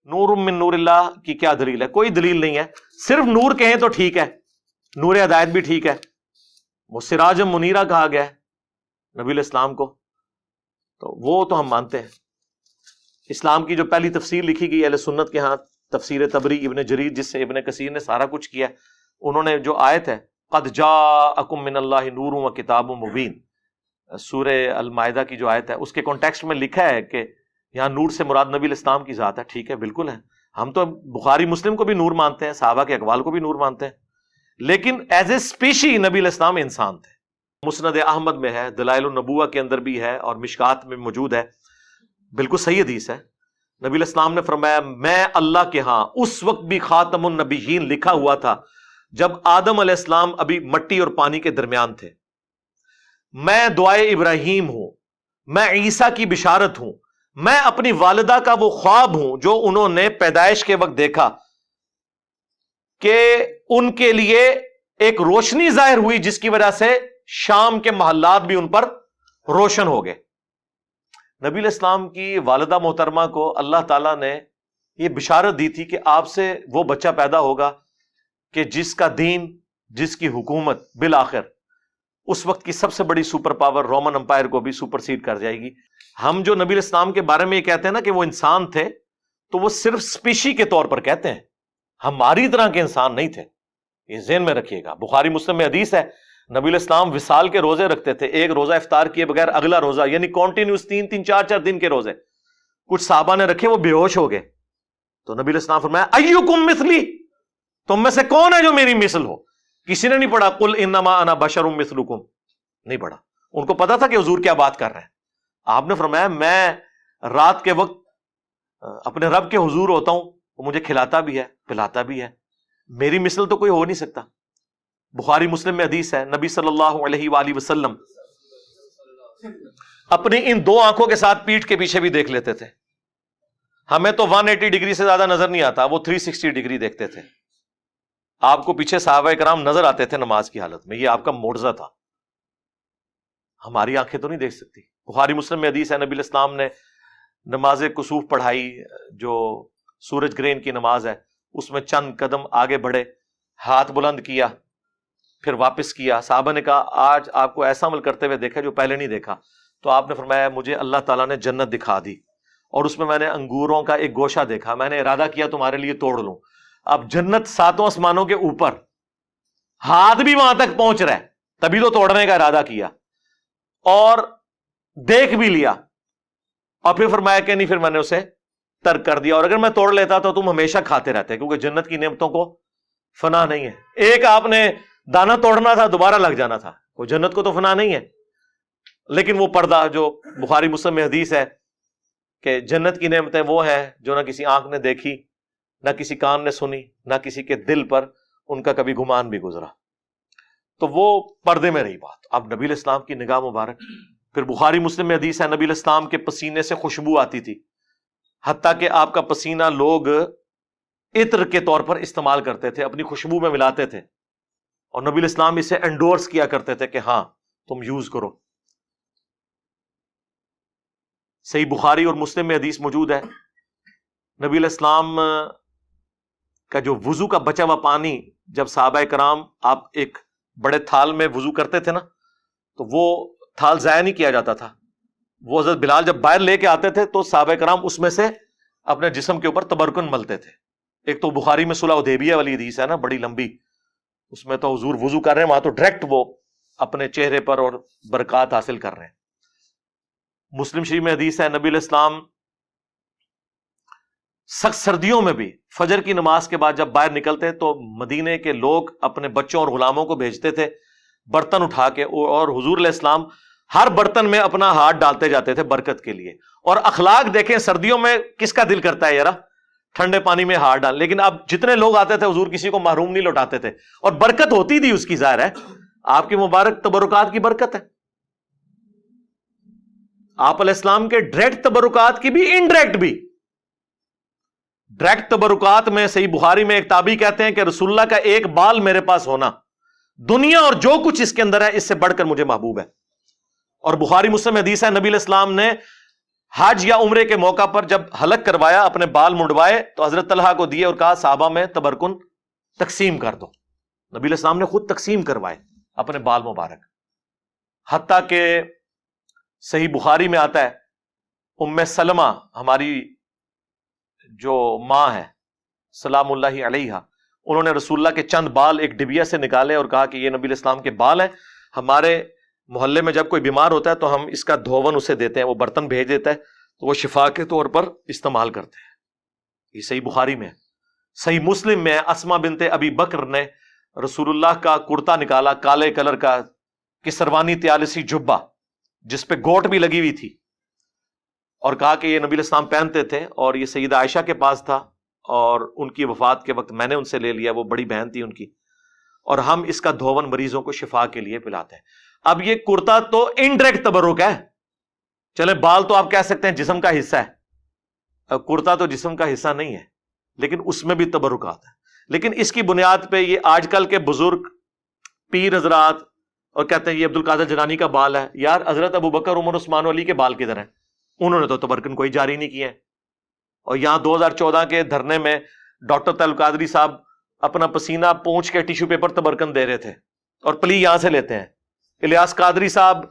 نور من نور اللہ کی کیا دلیل ہے؟ کوئی دلیل نہیں ہے. صرف نور کہیں تو ٹھیک ہے، نور ہدایت بھی ٹھیک ہے، وہ سراج منیرہ کہا گیا ہے نبی الاسلام کو، تو وہ تو ہم مانتے ہیں. اسلام کی جو پہلی تفسیر لکھی گئی اہل سنت کے ہاں، تفسیر تبری ابن جریر، جس سے ابن کثیر نے سارا کچھ کیا، انہوں نے جو آیت ہے قد جاءکم من اللہ نور و کتاب مبین، سورہ المائدہ کی جو آیت ہے، اس کے کانٹیکسٹ میں لکھا ہے کہ یہاں نور سے مراد نبی الاسلام کی ذات ہے. ٹھیک ہے، بالکل ہے، ہم تو بخاری مسلم کو بھی نور مانتے ہیں، صحابہ کے اقوال کو بھی نور مانتے ہیں، لیکن ایز اے اسپیشی نبی الاسلام انسان تھے. مسند احمد میں ہے، دلائل النبوہ کے اندر بھی ہے، اور مشکات میں موجود ہے، بالکل صحیح حدیث ہے. نبی الاسلام نے فرمایا میں اللہ کے ہاں اس وقت بھی خاتم النبیین لکھا ہوا تھا جب آدم علیہ السلام ابھی مٹی اور پانی کے درمیان تھے. میں دعائے ابراہیم ہوں، میں عیسیٰ کی بشارت ہوں، میں اپنی والدہ کا وہ خواب ہوں جو انہوں نے پیدائش کے وقت دیکھا کہ ان کے لیے ایک روشنی ظاہر ہوئی جس کی وجہ سے شام کے محلات بھی ان پر روشن ہو گئے. نبی الاسلام کی والدہ محترمہ کو اللہ تعالیٰ نے یہ بشارت دی تھی کہ آپ سے وہ بچہ پیدا ہوگا کہ جس کا دین، جس کی حکومت بالآخر اس وقت کی سب سے بڑی سپر پاور رومن امپائر کو بھی سپر سیڈ کر جائے گی. ہم جو نبی الاسلام کے بارے میں یہ کہتے ہیں نا کہ وہ انسان تھے، تو وہ صرف اسپیشی کے طور پر کہتے ہیں، ہماری طرح کے انسان نہیں تھے. یہ ذہن میں رکھیے گا. بخاری مسلم میں حدیث ہے نبی الاسلام وصال کے روزے رکھتے تھے، ایک روزہ افطار کیے بغیر اگلا روزہ، یعنی کنٹینیوس 3 4 دن کے روزے. کچھ صحابہ نے رکھے، وہ بے ہوش ہو گئے، تو نبی الاسلام فرمایا ایکم مثلی، تم میں سے کون ہے جو میری مثل ہو؟ کسی نے نہیں پڑھا قل انما انا بشر مثلکم، نہیں پڑھا. ان کو پتا تھا کہ حضور کیا بات کر رہے ہیں. آپ نے فرمایا میں رات کے وقت اپنے رب کے حضور ہوتا ہوں، وہ مجھے کھلاتا بھی ہے پلاتا بھی ہے، میری مثل تو کوئی ہو نہیں سکتا. بخاری مسلم میں حدیث ہے نبی صلی اللہ علیہ وآلہ وسلم اپنی ان 2 آنکھوں کے ساتھ پیٹھ کے پیچھے بھی دیکھ لیتے تھے. ہمیں تو 180 ڈگری سے زیادہ نظر نہیں آتا، وہ 360 ڈگری دیکھتے تھے. آپ کو پیچھے صحابہ کرام نظر آتے تھے نماز کی حالت میں، یہ آپ کا معجزہ تھا. ہماری آنکھیں تو نہیں دیکھ سکتی. بخاری مسلم میں حدیث ہے نبی الاسلام نے نماز کسوف پڑھائی، جو سورج گرہن کی نماز ہے، اس میں چند قدم آگے بڑھے، ہاتھ بلند کیا، پھر واپس کیا. صحابہ نے کہا آج آپ کو ایسا عمل کرتے ہوئے دیکھا جو پہلے نہیں دیکھا. تو آپ نے فرمایا مجھے اللہ تعالیٰ نے جنت دکھا دی، اور اس میں نے انگوروں کا ایک گوشہ دیکھا، میں نے ارادہ کیا تمہارے لیے توڑ لوں. اب جنت 7 آسمانوں کے اوپر، ہاتھ بھی وہاں تک پہنچ رہا ہے، تبھی تو توڑنے کا ارادہ کیا، اور دیکھ بھی لیا، اور پھر فرمایا کہ نہیں، پھر میں نے اسے ترک کر دیا، اور اگر میں توڑ لیتا تو تم ہمیشہ کھاتے رہتے، کیونکہ جنت کی نعمتوں کو فنا نہیں ہے. ایک آپ نے دانا توڑنا تھا، دوبارہ لگ جانا تھا، کوئی جنت کو تو فنا نہیں ہے. لیکن وہ پردہ جو بخاری مسلم میں حدیث ہے کہ جنت کی نعمتیں وہ ہیں جو نہ کسی آنکھ نے دیکھی، نہ کسی کان نے سنی، نہ کسی کے دل پر ان کا کبھی گمان بھی گزرا. تو وہ پردے میں رہی بات. اب نبی الاسلام کی نگاہ مبارک. پھر بخاری مسلم میں حدیث ہے نبی الاسلام کے پسینے سے خوشبو آتی تھی، حتیٰ کہ آپ کا پسینہ لوگ عطر کے طور پر استعمال کرتے تھے، اپنی خوشبو میں ملاتے تھے، اور نبی الاسلام اسے انڈورس کیا کرتے تھے کہ ہاں تم یوز کرو. صحیح بخاری اور مسلم میں حدیث موجود ہے نبی الاسلام کا جو وضو کا بچا ہوا پانی، جب صحابہ کرام آپ ایک بڑے تھال میں وضو کرتے تھے نا، تو وہ تھال ضائع نہیں کیا جاتا تھا. وہ حضرت بلال جب باہر لے کے آتے تھے تو صحابہ کرام اس میں سے اپنے جسم کے اوپر تبرکن ملتے تھے. ایک تو بخاری میں صلح حدیبیہ والی حدیث ہے نا، بڑی لمبی، اس میں تو حضور وضو کر رہے ہیں، وہاں تو ڈائریکٹ وہ اپنے چہرے پر اور برکات حاصل کر رہے ہیں. مسلم شریف میں حدیث ہے نبی الاسلام سخت سردیوں میں بھی فجر کی نماز کے بعد جب باہر نکلتے تو مدینے کے لوگ اپنے بچوں اور غلاموں کو بھیجتے تھے برتن اٹھا کے، اور حضور علیہ السلام ہر برتن میں اپنا ہاتھ ڈالتے جاتے تھے برکت کے لیے. اور اخلاق دیکھیں، سردیوں میں کس کا دل کرتا ہے یار ٹھنڈے پانی میں ہاتھ ڈال، لیکن اب جتنے لوگ آتے تھے حضور کسی کو محروم نہیں لوٹاتے تھے، اور برکت ہوتی تھی اس کی. ظاہر ہے آپ کی مبارک تبرکات کی برکت ہے. آپ علیہ السلام کے ڈائریکٹ تبرکات کی بھی، انڈائریکٹ بھی. ڈائریکٹ تبرکات میں صحیح بخاری میں ایک تابعی کہتے ہیں کہ رسول اللہ کا ایک بال میرے پاس ہونا دنیا اور جو کچھ اس کے اندر ہے اس سے بڑھ کر مجھے محبوب ہے. اور بخاری مسلم حدیث ہے نبی علیہ السلام نے حج یا عمرے کے موقع پر جب حلق کروایا اپنے بال منڈوائے تو حضرت طلحہ کو دیے اور کہا صحابہ میں تبرکن تقسیم کر دو. نبی علیہ السلام نے خود تقسیم کروائے اپنے بال مبارک. حتیٰ کہ صحیح بخاری میں آتا ہے ام سلمہ ہماری جو ماں ہے سلام اللہ علیہا، انہوں نے رسول اللہ کے چند بال ایک ڈبیا سے نکالے اور کہا کہ یہ نبی علیہ السلام کے بال ہیں، ہمارے محلے میں جب کوئی بیمار ہوتا ہے تو ہم اس کا دھون اسے دیتے ہیں، وہ برتن بھیج دیتا ہے تو وہ شفا کے طور پر استعمال کرتے ہیں. یہ صحیح بخاری میں ہے. صحیح مسلم میں اسما بنت ابی بکر نے رسول اللہ کا کرتا نکالا کالے کلر کا کسروانی تیالسی جبہ جس پہ گوٹ بھی لگی ہوئی تھی، اور کہا کہ یہ نبی علیہ السلام پہنتے تھے، اور یہ سیدہ عائشہ کے پاس تھا اور ان کی وفات کے وقت میں نے ان سے لے لیا، وہ بڑی بہن تھی ان کی، اور ہم اس کا دھون مریضوں کو شفا کے لیے پلاتے ہیں. اب یہ کرتا تو انڈائریکٹ تبرک ہے، چلے بال تو آپ کہہ سکتے ہیں جسم کا حصہ ہے، کرتا تو جسم کا حصہ نہیں ہے لیکن اس میں بھی تبرکات ہے. لیکن اس کی بنیاد پہ یہ آج کل کے بزرگ پیر حضرات اور کہتے ہیں یہ عبد القادر جیلانی کا بال ہے. یار حضرت ابو بکر عمر عثمان و علی کے بال کدھر ہیں؟ انہوں نے تو تبرکن کوئی جاری نہیں کیا ہے. اور یہاں 2014 کے دھرنے میں ڈاکٹر طلب قادری صاحب اپنا پسینہ پونچھ کے ٹیشو پیپر تبرکن دے رہے تھے اور پلی یہاں سے لیتے ہیں. الیاس قادری صاحب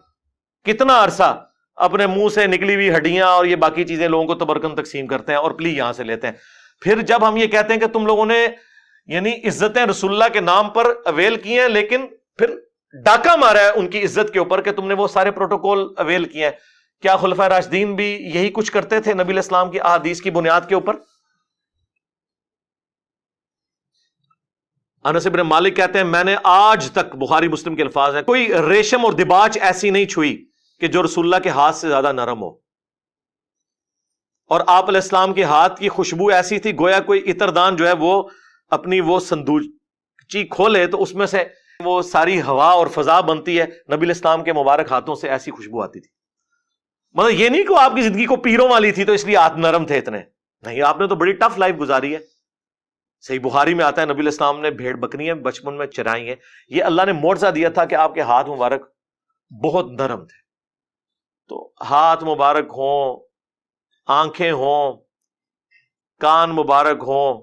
کتنا عرصہ اپنے منہ سے نکلی ہوئی ہڈیاں اور یہ باقی چیزیں لوگوں کو تبرکن تقسیم کرتے ہیں اور پلی یہاں سے لیتے ہیں. پھر جب ہم یہ کہتے ہیں کہ تم لوگوں نے یعنی عزتیں رسول اللہ کے نام پر اویل کی ہیں، لیکن پھر ڈاکہ مارا ہے ان کی عزت کے اوپر کہ تم نے وہ سارے پروٹوکول اویل کیے ہیں. کیا خلفائے راشدین بھی یہی کچھ کرتے تھے نبی علیہ السلام کی احادیث کی بنیاد کے اوپر؟ انس بن مالک کہتے ہیں میں نے آج تک، بخاری مسلم کے الفاظ ہیں، کوئی ریشم اور دباچ ایسی نہیں چھوئی کہ جو رسول اللہ کے ہاتھ سے زیادہ نرم ہو. اور آپ علیہ السلام کے ہاتھ کی خوشبو ایسی تھی گویا کوئی عطردان جو ہے وہ اپنی وہ صندوقچی کھولے تو اس میں سے وہ ساری ہوا اور فضا بنتی ہے. نبی علیہ السلام کے مبارک ہاتھوں سے ایسی خوشبو آتی تھی. مطلب یہ نہیں کہ آپ کی زندگی کو پیروں والی تھی تو اس لیے ہاتھ نرم تھے اتنے، نہیں، آپ نے تو بڑی ٹف لائف گزاری ہے. صحیح بخاری میں آتا ہے نبی علیہ السلام نے بھیڑ بکریاں بچپن میں چرائی ہیں. یہ اللہ نے معجزہ دیا تھا کہ آپ کے ہاتھ مبارک بہت نرم تھے. تو ہاتھ مبارک ہوں، آنکھیں ہوں، کان مبارک ہوں،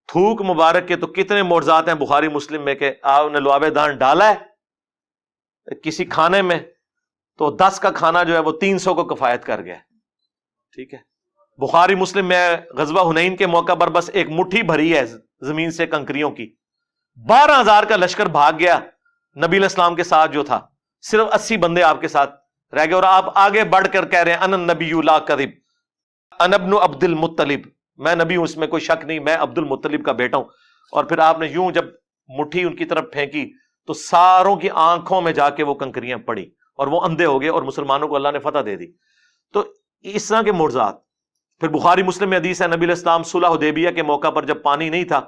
تھوک مبارک کے تو کتنے معجزات ہیں بخاری مسلم میں کہ آپ نے لعاب دان ڈالا ہے کسی کھانے میں تو 10 کا کھانا جو ہے وہ 300 کو کفایت کر گیا. ٹھیک ہے. بخاری مسلم میں غزوہ حنین کے موقع پر بس ایک مٹھی بھری ہے زمین سے کنکریوں کی، 12,000 کا لشکر بھاگ گیا نبی علیہ السلام کے ساتھ جو تھا، صرف 80 بندے آپ کے ساتھ رہ گئے، اور آپ آگے بڑھ کر کہہ رہے ہیں انا النبی لا کذب انا ابن عبد المطلب، میں نبی ہوں اس میں کوئی شک نہیں، میں عبد المطلب کا بیٹا ہوں. اور پھر آپ نے یوں جب مٹھی ان کی طرف پھینکی تو ساروں کی آنکھوں میں جا کے وہ کنکریاں پڑی اور وہ اندھے ہو گئے اور مسلمانوں کو اللہ نے فتح دے دی. تو اس طرح کے معجزات. پھر بخاری مسلم میں حدیث ہے نبی علیہ السلام صلح حدیبیہ کے موقع پر جب پانی نہیں تھا،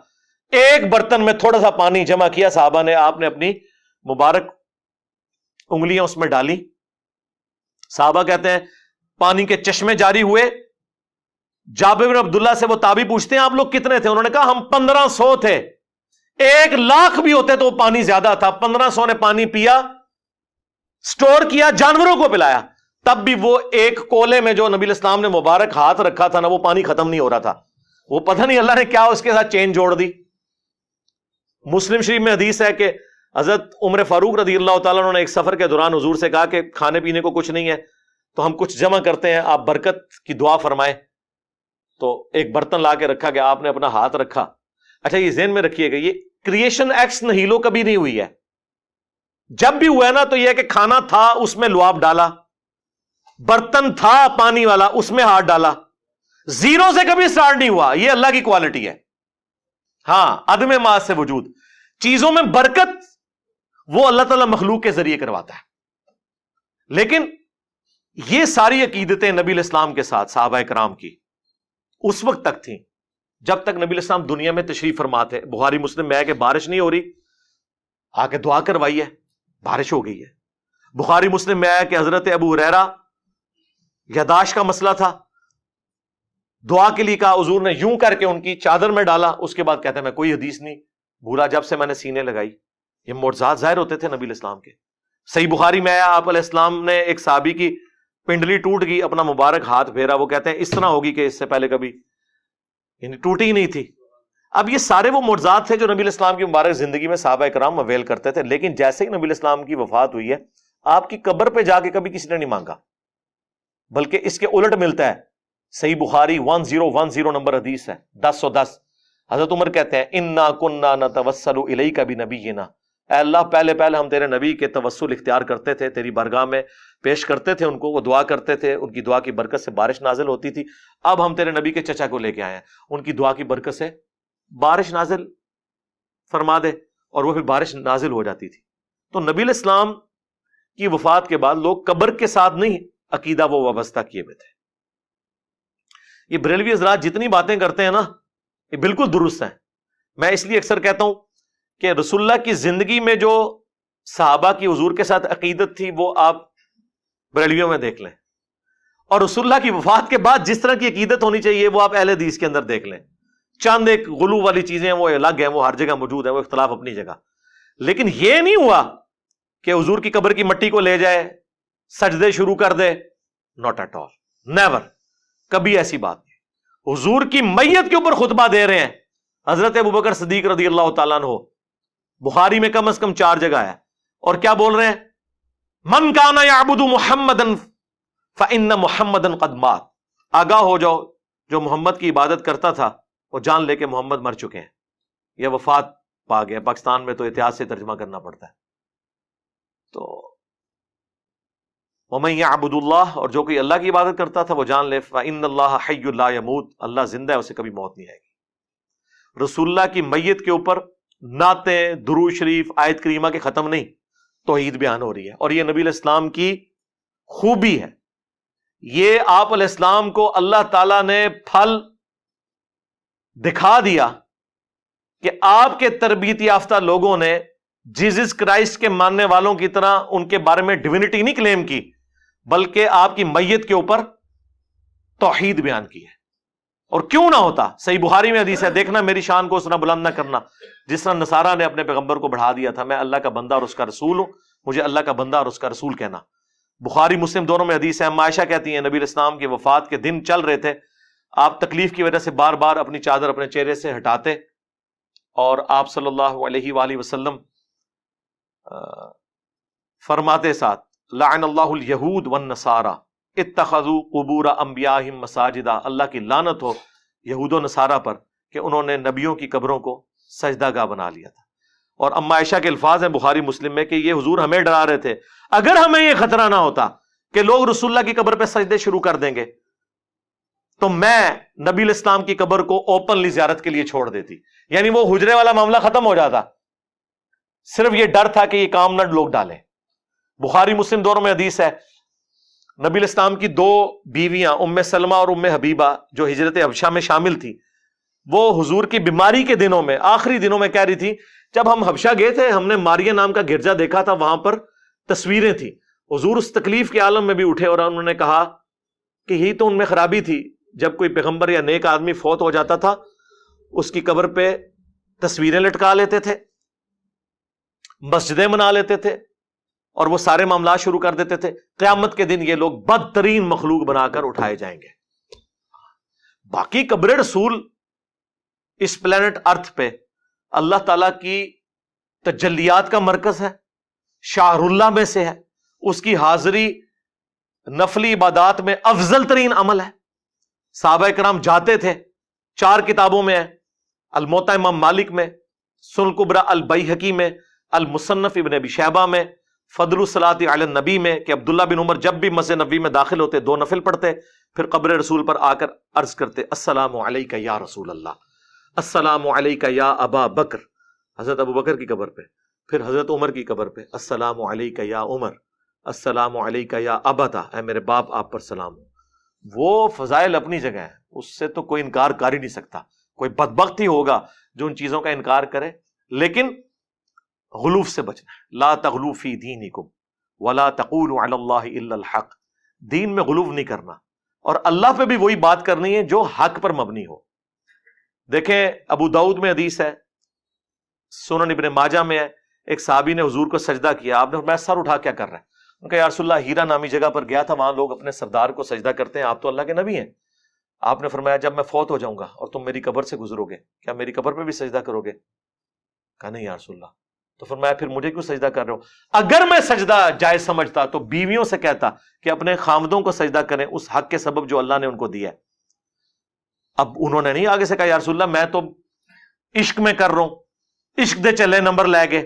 ایک برتن میں تھوڑا سا پانی جمع کیا صحابہ نے، آپ نے اپنی مبارک انگلیاں اس میں ڈالی. صحابہ کہتے ہیں پانی کے چشمے جاری ہوئے. جابر بن عبداللہ سے وہ تابعی پوچھتے ہیں آپ لوگ کتنے تھے؟ انہوں نے کہا ہم 1500 تھے. 1,00,000 بھی ہوتے تو پانی زیادہ تھا. 1500 نے پانی پیا، سٹور کیا، جانوروں کو پلایا. تب بھی وہ ایک کولے میں جو نبی الاسلام نے مبارک ہاتھ رکھا تھا نا، وہ پانی ختم نہیں ہو رہا تھا. وہ پتہ نہیں اللہ نے کیا اس کے ساتھ چین جوڑ دی. مسلم شریف میں حدیث ہے کہ حضرت عمر فاروق رضی اللہ تعالیٰ عنہ نے ایک سفر کے دوران حضور سے کہا کہ کھانے پینے کو کچھ نہیں ہے تو ہم کچھ جمع کرتے ہیں، آپ برکت کی دعا فرمائیں. تو ایک برتن لا کے رکھا گیا، آپ نے اپنا ہاتھ رکھا. اچھا یہ ذہن میں رکھیے گا، یہ کریشن ایکس نہیلو کبھی نہیں ہوئی ہے. جب بھی ہوا ہے نا تو یہ کہ کھانا تھا اس میں لعاب ڈالا، برتن تھا پانی والا اس میں ہاتھ ڈالا. زیرو سے کبھی سٹارٹ نہیں ہوا. یہ اللہ کی کوالٹی ہے. ہاں عدم ماس سے وجود. چیزوں میں برکت وہ اللہ تعالیٰ مخلوق کے ذریعے کرواتا ہے. لیکن یہ ساری عقیدتیں نبی علیہ السلام کے ساتھ صحابہ کرام کی اس وقت تک تھیں جب تک نبی علیہ السلام دنیا میں تشریف فرما تھے. بخاری مسلم میں ہے کہ بارش نہیں ہو رہی، آ کے دعا کروائی ہے، بارش ہو گئی ہے. بخاری مسلم میں ہے کہ حضرت ابو ہریرہ یاداشت کا مسئلہ تھا، دعا کے لیے کہا، حضور نے یوں کر کے ان کی چادر میں ڈالا. اس کے بعد کہتے ہیں میں کوئی حدیث نہیں بھولا جب سے میں نے سینے لگائی. یہ معجزات ظاہر ہوتے تھے نبی علیہ السلام کے. صحیح بخاری میں آیا آپ علیہ السلام نے ایک صحابی کی پنڈلی ٹوٹ گئی, اپنا مبارک ہاتھ پھیرا, وہ کہتے ہیں اس طرح ہوگی کہ اس سے پہلے کبھی یعنی ٹوٹی ہی نہیں تھی. اب یہ سارے وہ معجزات تھے جو نبی الاسلام کی مبارک زندگی میں صحابہ کرام اویل کرتے تھے, لیکن جیسے ہی نبی الاسلام کی وفات ہوئی ہے آپ کی قبر پہ جا کے کبھی کسی نے نہیں مانگا, بلکہ اس کے الٹ ملتا ہے. صحیح بخاری 1010 نمبر حدیث ہے 1010. حضرت عمر کہتے ہیں انا کنا نتوسل الیک بنبینا, اے اللہ پہلے ہم تیرے نبی کے توسل اختیار کرتے تھے, تیری بارگاہ میں پیش کرتے تھے ان کو, وہ دعا کرتے تھے, ان کی دعا کی برکت سے بارش نازل ہوتی تھی. اب ہم تیرے نبی کے چچا کو لے کے آئے ہیں, ان کی دعا کی برکت سے بارش نازل فرما دے, اور وہ پھر بارش نازل ہو جاتی تھی. تو نبی الاسلام کی وفات کے بعد لوگ قبر کے ساتھ نہیں عقیدہ وہ وابستہ کیے ہوئے تھے. یہ بریلوی حضرات جتنی باتیں کرتے ہیں نا یہ بالکل درست ہیں. میں اس لیے اکثر کہتا ہوں کہ رسول اللہ کی زندگی میں جو صحابہ کی حضور کے ساتھ عقیدت تھی وہ آپ بریلویوں میں دیکھ لیں, اور رسول اللہ کی وفات کے بعد جس طرح کی عقیدت ہونی چاہیے وہ آپ اہل حدیث کے اندر دیکھ لیں. چند ایک غلو والی چیزیں وہ الگ ہیں, وہ ہر جگہ موجود ہیں, وہ اختلاف اپنی جگہ, لیکن یہ نہیں ہوا کہ حضور کی قبر کی مٹی کو لے جائے سجدے شروع کر دے. ناٹ ایٹ آل, نیور, کبھی ایسی بات نہیں. حضور کی میت کے اوپر خطبہ دے رہے ہیں حضرت ابوبکر صدیق رضی اللہ تعالیٰ عنہ, بخاری میں کم از کم 4 جگہ ہے, اور کیا بول رہے ہیں, من کان یعبد محمدا فإن محمدا قد مات, آگاہ ہو جاؤ جو محمد کی عبادت کرتا تھا وہ جان لے کہ محمد مر چکے ہیں, یہ وفات پا گیا. پاکستان میں تو احتیاط سے ترجمہ کرنا پڑتا ہے. تو وَمَن يَعْبُدُ اللَّهَ, اور جو کوئی اللہ کی عبادت کرتا تھا وہ جان لے فَإِنَّ اللَّهَ حَيٌّ لَا يَمُوتُ, اللہ زندہ ہے, اسے کبھی موت نہیں آئے گی. رسول اللہ کی میت کے اوپر نعتیں, درود شریف, آیت کریمہ کے ختم نہیں, توحید بیان ہو رہی ہے, اور یہ نبی علیہ السلام کی خوبی ہے. یہ آپ علیہ السلام کو اللہ تعالیٰ نے پھل دکھا دیا کہ آپ کے تربیت یافتہ لوگوں نے جیزس کرائسٹ کے ماننے والوں کی طرح ان کے بارے میں ڈیوینٹی نہیں کلیم کی, بلکہ آپ کی میت کے اوپر توحید بیان کی ہے. اور کیوں نہ ہوتا, صحیح بخاری میں حدیث ہے, دیکھنا میری شان کو اس طرح بلند نہ کرنا جس طرح نصارہ نے اپنے پیغمبر کو بڑھا دیا تھا, میں اللہ کا بندہ اور اس کا رسول ہوں, مجھے اللہ کا بندہ اور اس کا رسول کہنا. بخاری مسلم دونوں میں حدیث ہے. عائشہ کہتی ہیں نبی علیہ السلام کی وفات کے دن چل رہے تھے, آپ تکلیف کی وجہ سے بار بار اپنی چادر اپنے چہرے سے ہٹاتے, اور آپ صلی اللہ علیہ وآلہ وسلم فرماتے ساتھ لعن اللہ الیہود والنصارى اتخذوا قبور انبیائہم مساجدا, اللہ کی لعنت ہو یہود و نصارہ پر کہ انہوں نے نبیوں کی قبروں کو سجدہ گاہ بنا لیا تھا. اور اما عائشہ کے الفاظ ہیں بخاری مسلم میں کہ یہ حضور ہمیں ڈرا رہے تھے, اگر ہمیں یہ خطرہ نہ ہوتا کہ لوگ رسول اللہ کی قبر پہ سجدے شروع کر دیں گے تو میں نبی الاسلام کی قبر کو اوپنلی زیارت کے لیے چھوڑ دیتی. یعنی وہ حجرے والا معاملہ ختم ہو جاتا, صرف یہ ڈر تھا کہ یہ کام نہ لوگ ڈالیں. بخاری مسلم دونوں میں حدیث ہے, نبی الاسلام کی 2 بیویاں ام سلمہ اور ام حبیبہ جو ہجرت حبشہ میں شامل تھی, وہ حضور کی بیماری کے دنوں میں, آخری دنوں میں کہہ رہی تھی جب ہم حبشہ گئے تھے ہم نے ماریہ نام کا گرجا دیکھا تھا, وہاں پر تصویریں تھیں. حضور اس تکلیف کے عالم میں بھی اٹھے اور انہوں نے کہا کہ یہی تو ان میں خرابی تھی, جب کوئی پیغمبر یا نیک آدمی فوت ہو جاتا تھا اس کی قبر پہ تصویریں لٹکا لیتے تھے, مسجدیں بنا لیتے تھے, اور وہ سارے معاملات شروع کر دیتے تھے. قیامت کے دن یہ لوگ بدترین مخلوق بنا کر اٹھائے جائیں گے. باقی قبر رسول اس پلانٹ ارتھ پہ اللہ تعالیٰ کی تجلیات کا مرکز ہے, شاہر اللہ میں سے ہے, اس کی حاضری نفلی عبادات میں افضل ترین عمل ہے. صحابہ کرام جاتے تھے, 4 کتابوں میں ہے, الموطا امام مالک میں, سنن کبریٰ البیہقی میں, المصنف ابن ابی شیبہ میں, فضل الصلاۃ علی النبی میں کہ عبداللہ بن عمر جب بھی مسجد نبی میں داخل ہوتے 2 نفل پڑھتے, پھر قبر رسول پر آ کر عرض کرتے السلام علیک یا رسول اللہ, السلام علیک یا ابا بکر, حضرت ابو بکر کی قبر پہ, پھر حضرت عمر کی قبر پہ السلام علیک یا عمر, السلام علیک یا ابتا, اے میرے باپ آپ پر سلام ہو. وہ فضائل اپنی جگہ ہیں, اس سے تو کوئی انکار کر ہی نہیں سکتا. کوئی بدبخت ہی ہوگا جو ان چیزوں کا انکار کرے, لیکن غلوف سے بچنا ہے. لا تغلو فی دینکم ولا تقولوا علی اللہ الا الحق, دین میں غلوف نہیں کرنا, اور اللہ پہ بھی وہی بات کرنی ہے جو حق پر مبنی ہو. دیکھیں ابو داؤد میں حدیث ہے, سنن ابن ماجہ میں ہے, ایک صحابی نے حضور کو سجدہ کیا, آپ نے فرمایا سر اٹھا کیا کر رہے ہیں؟ کہ یا رسول اللہ ہیرا نامی جگہ پر گیا تھا، وہاں لوگ اپنے سردار کو سجدہ کرتے ہیں، آپ تو اللہ کے نبی ہیں، آپ نے فرمایا جب میں فوت ہو جاؤں گا اور تم میری قبر سے گزرو گے، کیا میری قبر پہ بھی سجدہ کرو گے؟ کہا نہیں یا رسول اللہ۔ تو فرمایا پھر مجھے کیوں سجدہ کر رہے ہو؟ اگر میں سجدہ جائز سمجھتا تو بیویوں سے کہتا کہ اپنے خامدوں کو سجدہ کریں اس حق کے سبب جو اللہ نے ان کو دیا ہے۔ اب انہوں نے نہیں آگے سے کہا یا رسول اللہ میں تو عشق میں کر رہا ہوں، عشق دے چلے نمبر لے گئے،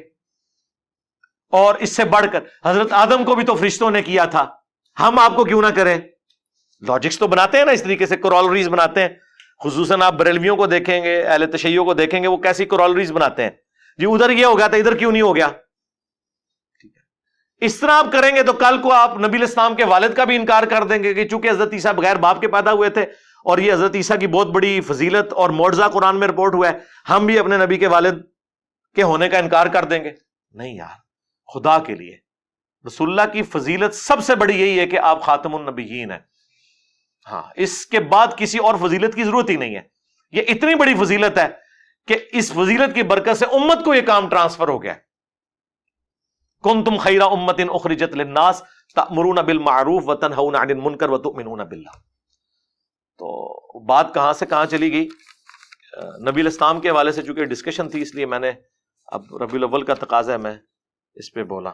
اور اس سے بڑھ کر حضرت آدم کو بھی تو فرشتوں نے کیا تھا، ہم آپ کو کیوں نہ کریں؟ لاجکس تو بناتے ہیں نا اس طریقے سے، کرولریز بناتے ہیں، خصوصاً آپ بریلویوں کو دیکھیں گے، اہل تشیع کو دیکھیں گے، وہ کیسی کرولریز بناتے ہیں، جی ادھر یہ ہو گیا تھا ادھر کیوں نہیں ہو گیا؟ اس طرح آپ کریں گے تو کل کو آپ نبی الاسلام کے والد کا بھی انکار کر دیں گے کہ چونکہ حضرت عیسیٰ بغیر باپ کے پیدا ہوئے تھے اور یہ حضرت عیسیٰ کی بہت بڑی فضیلت اور معجزہ قرآن میں رپورٹ ہوا ہے، ہم بھی اپنے نبی کے والد کے ہونے کا انکار کر دیں گے؟ نہیں یار، خدا کے لیے رسول اللہ کی فضیلت سب سے بڑی یہی ہے کہ آپ خاتم النبیین ہیں، ہاں اس کے بعد کسی اور فضیلت کی ضرورت ہی نہیں ہے۔ یہ اتنی بڑی فضیلت ہے کہ اس فضیلت کی برکت سے امت کو یہ کام ٹرانسفر ہو گیا۔ کنتم خیر امت اخرجت للناس تأمرون بالمعروف وتنہون عن المنکر وتؤمنون باللہ۔ تو بات کہاں سے کہاں چلی گئی؟ نبی الاسلام کے حوالے سے چونکہ ڈسکشن تھی اس لیے میں نے اب ربیع الاول کا تقاضا ہے میں اس پہ بولا۔